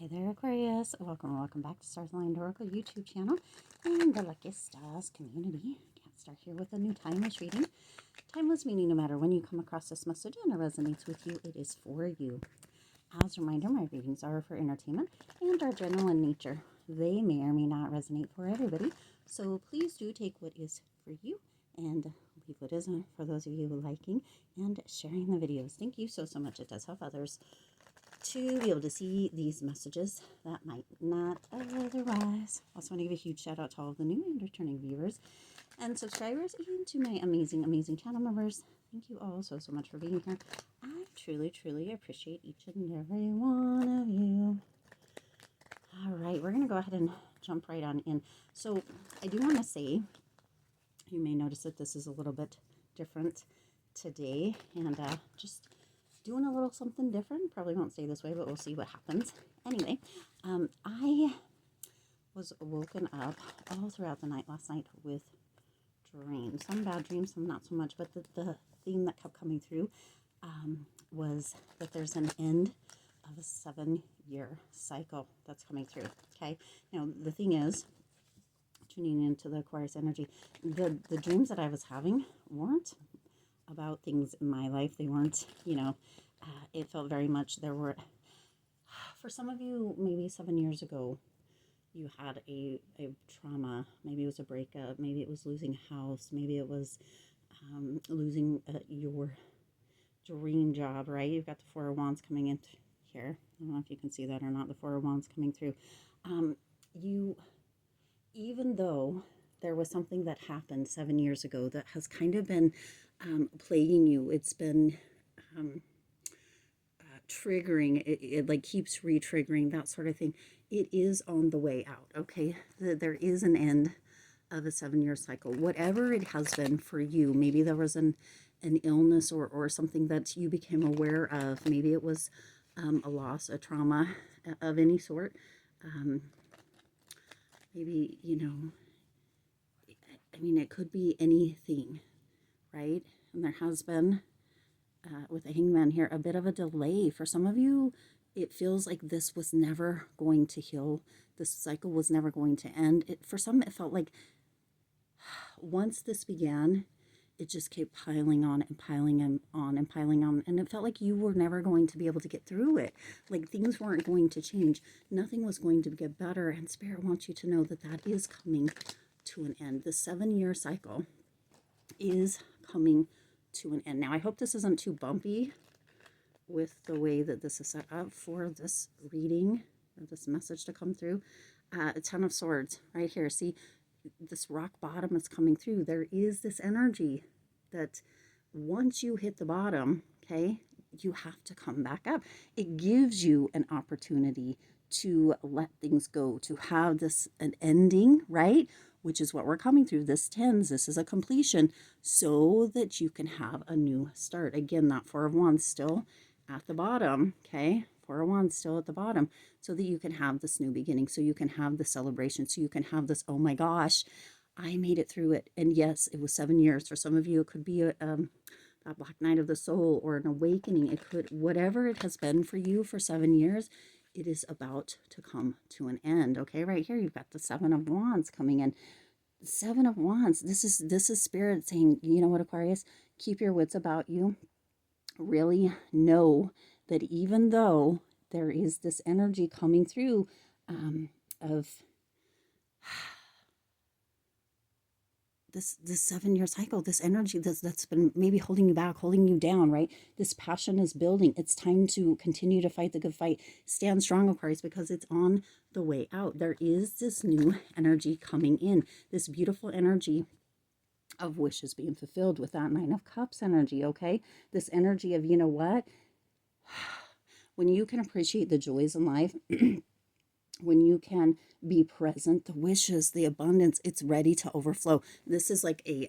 Hi there, Aquarius. Welcome back to Stars Aligned Oracle YouTube channel and the Lucky Stars community. Can't start here with a new timeless reading. Timeless meaning no matter when you come across this message and it resonates with you, it is for you. As a reminder, my readings are for entertainment and are general in nature. They may or may not resonate for everybody, so please do take what is for you and leave what isn't for those of you liking and sharing the videos. Thank you so much. It does help others to be able to see these messages that might not otherwise. Also want to give a huge shout out to all of the new and returning viewers and subscribers, and to my amazing channel members. Thank you all so much for being here. I truly appreciate each and every one of you. All right, we're going to go ahead and jump right on in. So I do want to say, you may notice that this is a little bit different today, and just doing a little something different. Probably won't stay this way, but we'll see what happens. Anyway, I was woken up all throughout the night last night with dreams. Some bad dreams, some not so much, but the theme that kept coming through was that there's an end of a 7-year cycle that's coming through. Okay, now the thing is, tuning into the Aquarius energy, the dreams that I was having weren't about things in my life. They weren't, it felt very much, there were, for some of you, maybe 7 years ago, you had a trauma. Maybe it was a breakup, maybe it was losing a house, maybe it was losing your dream job, right? You've got the Four of Wands coming in here. I don't know if you can see that or not, the Four of Wands coming through. Even though there was something that happened 7 years ago that has kind of been plaguing you, it's been triggering, it like keeps re-triggering, that sort of thing. It is on the way out, okay? There is an end of a 7-year cycle. Whatever it has been for you, maybe there was an illness or something that you became aware of. Maybe it was a loss, a trauma of any sort. Maybe, it could be anything, right? And there has been, with the Hangman here, a bit of a delay. For some of you, it feels like this was never going to heal. This cycle was never going to end. For some, it felt like once this began, it just kept piling on and piling on and piling on. And it felt like you were never going to be able to get through it. Like things weren't going to change. Nothing was going to get better. And Spirit wants you to know that that is coming to an end. The 7-year cycle is coming to an end. Now, I hope this isn't too bumpy with the way that this is set up for this reading, or this message to come through. A Ten of Swords right here. See, this rock bottom is coming through. There is this energy that once you hit the bottom, okay, you have to come back up. It gives you an opportunity to let things go, to have this an ending, right? Which is what we're coming through. This tens, this is a completion, so that you can have a new start. Again, that Four of Wands still at the bottom, okay? Four of Wands still at the bottom, so that you can have this new beginning, so you can have the celebration, so you can have this, oh my gosh, I made it through it. And yes, it was 7 years. For some of you, it could be a black night of the soul or an awakening. It could, whatever it has been for you for 7 years, it is about to come to an end. Okay, right here you've got the Seven of Wands coming in. Seven of Wands, this is Spirit saying, you know what, Aquarius, keep your wits about you. Really know that even though there is this energy coming through of this 7-year cycle, this energy that's been maybe holding you back, holding you down, right? This passion is building. It's time to continue to fight the good fight. Stand strong, Aquarius, because it's on the way out. There is this new energy coming in, this beautiful energy of wishes being fulfilled with that Nine of Cups energy, okay? This energy of, you know what? When you can appreciate the joys in life, when you can be present, the wishes, the abundance, it's ready to overflow. This is like a,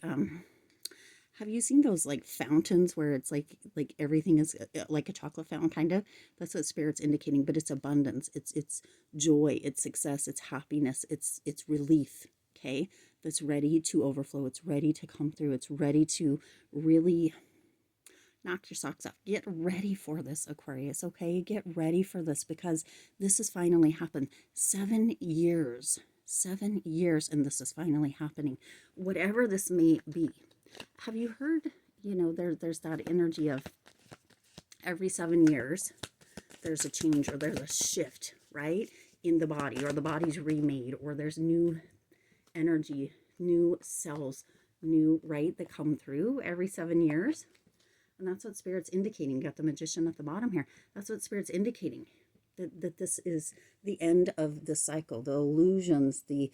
have you seen those like fountains where it's like everything is like a chocolate fountain, kind of? That's what Spirit's indicating, but it's abundance, it's joy, it's success, it's happiness, it's relief, okay? That's ready to overflow. It's ready to come through. It's ready to really Knock your socks off. Get ready for this, Aquarius, okay? Get ready for this, because this has finally happened. 7 years. 7 years, and this is finally happening. Whatever this may be. Have you heard, you know, there's that energy of every 7 years, there's a change or there's a shift, right? In the body, or the body's remade, or there's new energy, new cells, new, right, that come through every 7 years. And that's what Spirit's indicating. You got the Magician at the bottom here. That's what Spirit's indicating. That this is the end of the cycle, the illusions, the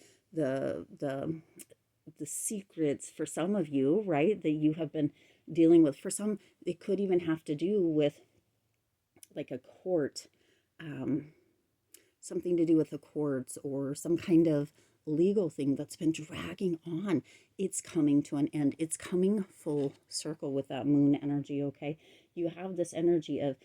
secrets for some of you, right, that you have been dealing with. For some, it could even have to do with like a court, something to do with the courts, or some kind of legal thing that's been dragging on. It's coming to an end. It's coming full circle with that moon energy, okay? You have this energy of,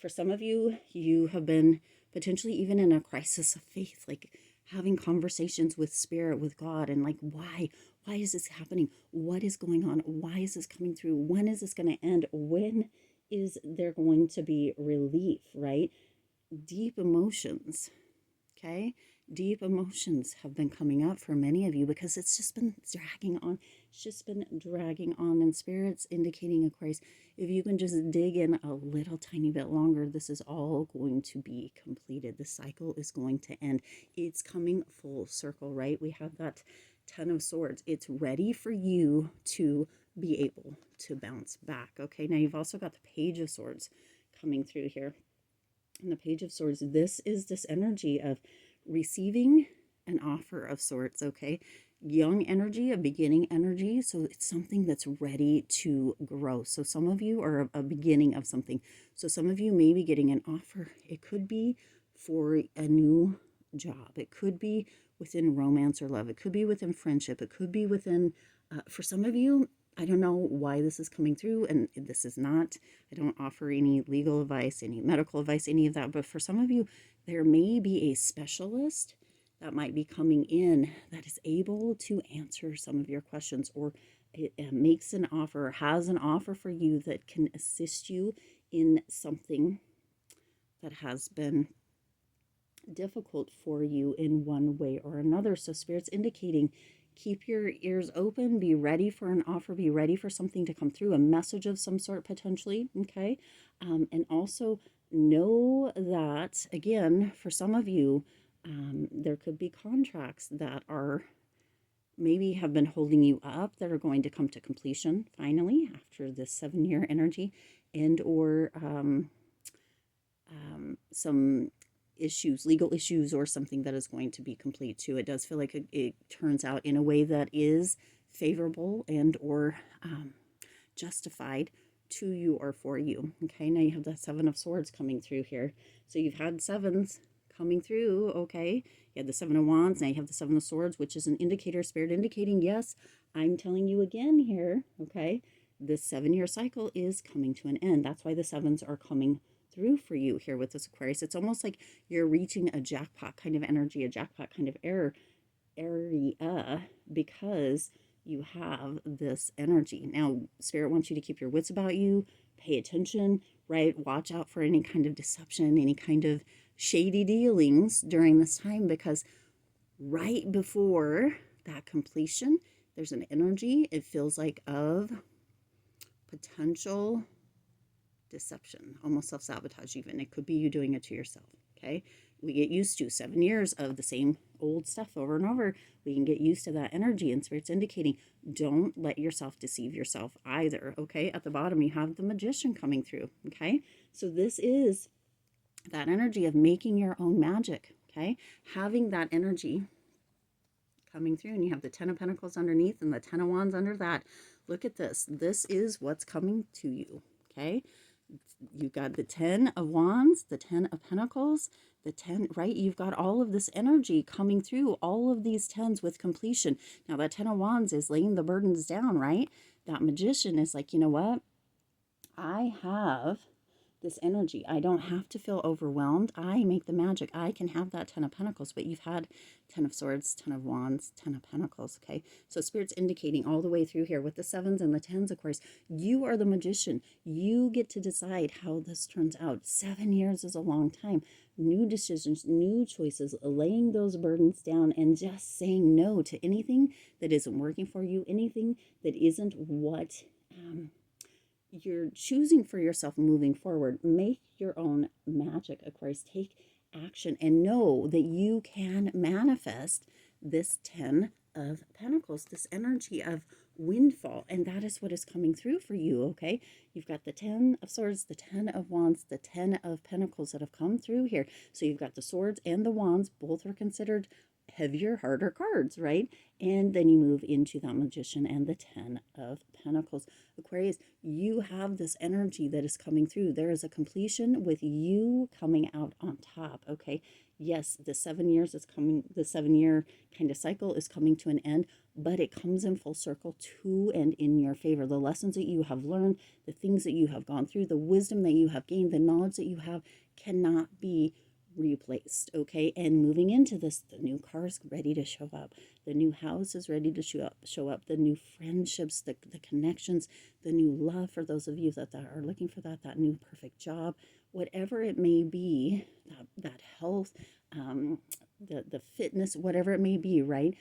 for some of you, you have been potentially even in a crisis of faith, like having conversations with Spirit, with God, and like, why is this happening? What is going on? Why is this coming through? When is this going to end? When is there going to be relief, right? Deep emotions, okay? Deep emotions have been coming up for many of you, because it's just been dragging on. It's just been dragging on, and Spirit's indicating, Aquarius, if you can just dig in a little tiny bit longer, this is all going to be completed. The cycle is going to end. It's coming full circle, right? We have that 10 of Swords. It's ready for you to be able to bounce back, okay? Now you've also got the Page of Swords coming through here. And the Page of Swords, this is this energy of receiving an offer of sorts, okay? Young energy, a beginning energy. So it's something that's ready to grow. So some of you are a beginning of something. So some of you may be getting an offer. It could be for a new job. It could be within romance or love. It could be within friendship. It could be within, for some of you, I don't know why this is coming through, and this is not, I don't offer any legal advice, any medical advice, any of that, but for some of you, there may be a specialist that might be coming in that is able to answer some of your questions, or it makes an offer, has an offer for you that can assist you in something that has been difficult for you in one way or another. So Spirit's indicating, keep your ears open, be ready for an offer, be ready for something to come through, a message of some sort potentially, okay? And also know that, again, for some of you, there could be contracts that are maybe have been holding you up that are going to come to completion finally after this 7-year energy, and or some issues, legal issues, or something that is going to be complete too. It does feel like it turns out in a way that is favorable and or justified to you or for you. Okay, now you have the 7 of Swords coming through here. So you've had 7s coming through, okay? You had the 7 of Wands, now you have the 7 of Swords, which is an indicator, Spirit indicating, yes, I'm telling you again here, okay? This 7-year cycle is coming to an end. That's why the 7s are coming through for you here with this Aquarius. It's almost like you're reaching a jackpot kind of energy, a jackpot kind of area, because you have this energy. Now, Spirit wants you to keep your wits about you, pay attention, right? Watch out for any kind of deception, any kind of shady dealings during this time, because right before that completion, there's an energy, it feels like, of potential deception, almost self-sabotage even. It could be you doing it to yourself, okay? We get used to 7 years of the same old stuff over and over. We can get used to that energy, and Spirit's indicating, don't let yourself deceive yourself either, okay? At the bottom, you have the Magician coming through, okay? So this is that energy of making your own magic, okay? Having that energy coming through, and you have the 10 of Pentacles underneath and the 10 of Wands under that. Look at this. This is what's coming to you, okay? You've got the 10 of Wands, the 10 of Pentacles, the 10, right? You've got all of this energy coming through, all of these 10s with completion. Now, that 10 of Wands is laying the burdens down, right? That Magician is like, you know what? I have this energy. I don't have to feel overwhelmed. I make the magic. I can have that 10 of Pentacles, but you've had 10 of Swords, 10 of Wands, 10 of Pentacles, okay? So Spirit's indicating all the way through here with the 7s and the 10s, of course, you are the magician. You get to decide how this turns out. 7 years is a long time. New decisions, new choices, laying those burdens down and just saying no to anything that isn't working for you, anything that isn't what you're choosing for yourself moving forward. Make your own magic, Aquarius. Take action and know that you can manifest this 10 of Pentacles, this energy of windfall, and that is what is coming through for you, okay? You've got the 10 of Swords, the 10 of Wands, the 10 of Pentacles that have come through here. So you've got the Swords and the Wands. Both are considered heavier, harder cards, right? And then you move into that Magician and the 10 of Pentacles. Aquarius, you have this energy that is coming through. There is a completion with you coming out on top, okay? Yes, the 7 years is coming, the 7-year kind of cycle is coming to an end, but it comes in full circle to and in your favor. The lessons that you have learned, the things that you have gone through, the wisdom that you have gained, the knowledge that you have cannot be replaced, okay? And moving into this, the new car is ready to show up, the new house is ready to show up, the new friendships, the connections, the new love for those of you that are looking for that new perfect job, whatever it may be, that health, the fitness, whatever it may be, right,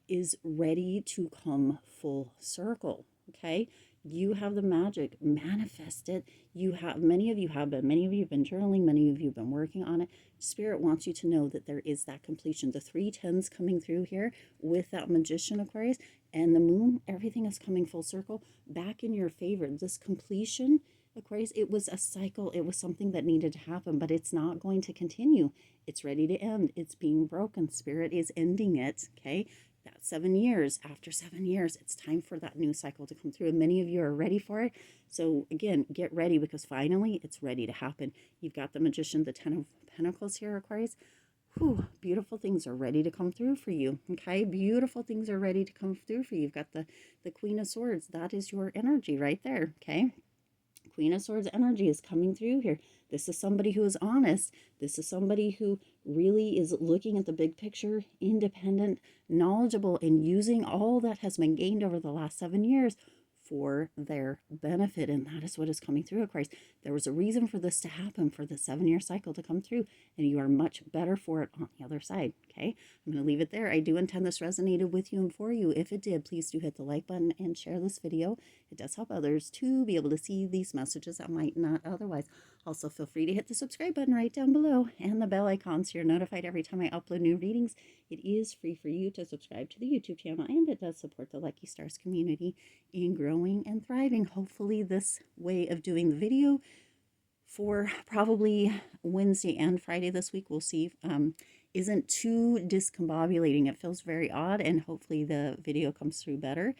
is ready to come full circle, okay? You have the magic, manifest it. You have, many of you have been journaling, many of you have been working on it. Spirit wants you to know that there is that completion. The 3 10s coming through here with that Magician, Aquarius, and the Moon, everything is coming full circle back in your favor. This completion, Aquarius, it was a cycle. It was something that needed to happen, but it's not going to continue. It's ready to end. It's being broken. Spirit is ending it, okay? That 7 years, after 7 years, it's time for that new cycle to come through. And many of you are ready for it. So again, get ready, because finally it's ready to happen. You've got the Magician, the 10 of Pentacles here, Aquarius. Whew, beautiful things are ready to come through for you, okay? Beautiful things are ready to come through for you. You've got the Queen of Swords. That is your energy right there, okay? Queen of Swords energy is coming through here. This is somebody who is honest. This is somebody who really is looking at the big picture, independent, knowledgeable, and using all that has been gained over the last 7 years for their benefit. And that is what is coming through, Aquarius. There was a reason for this to happen, for the 7-year cycle to come through, and you are much better for it on the other side, okay? I'm going to leave it there. I do intend this resonated with you and for you. If it did, please do hit the like button and share this video. It does help others to be able to see these messages that might not otherwise. Also, feel free to hit the subscribe button right down below and the bell icon so you're notified every time I upload new readings. It is free for you to subscribe to the YouTube channel, and it does support the Lucky Stars community in growing and thriving. Hopefully this way of doing the video for probably Wednesday and Friday this week, we'll see, isn't too discombobulating. It feels very odd, and hopefully the video comes through better.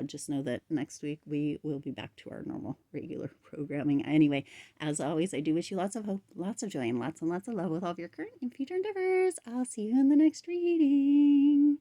Just know that next week we will be back to our normal, regular programming. Anyway, as always, I do wish you lots of hope, lots of joy, and lots of love with all of your current and future endeavors. I'll see you in the next reading.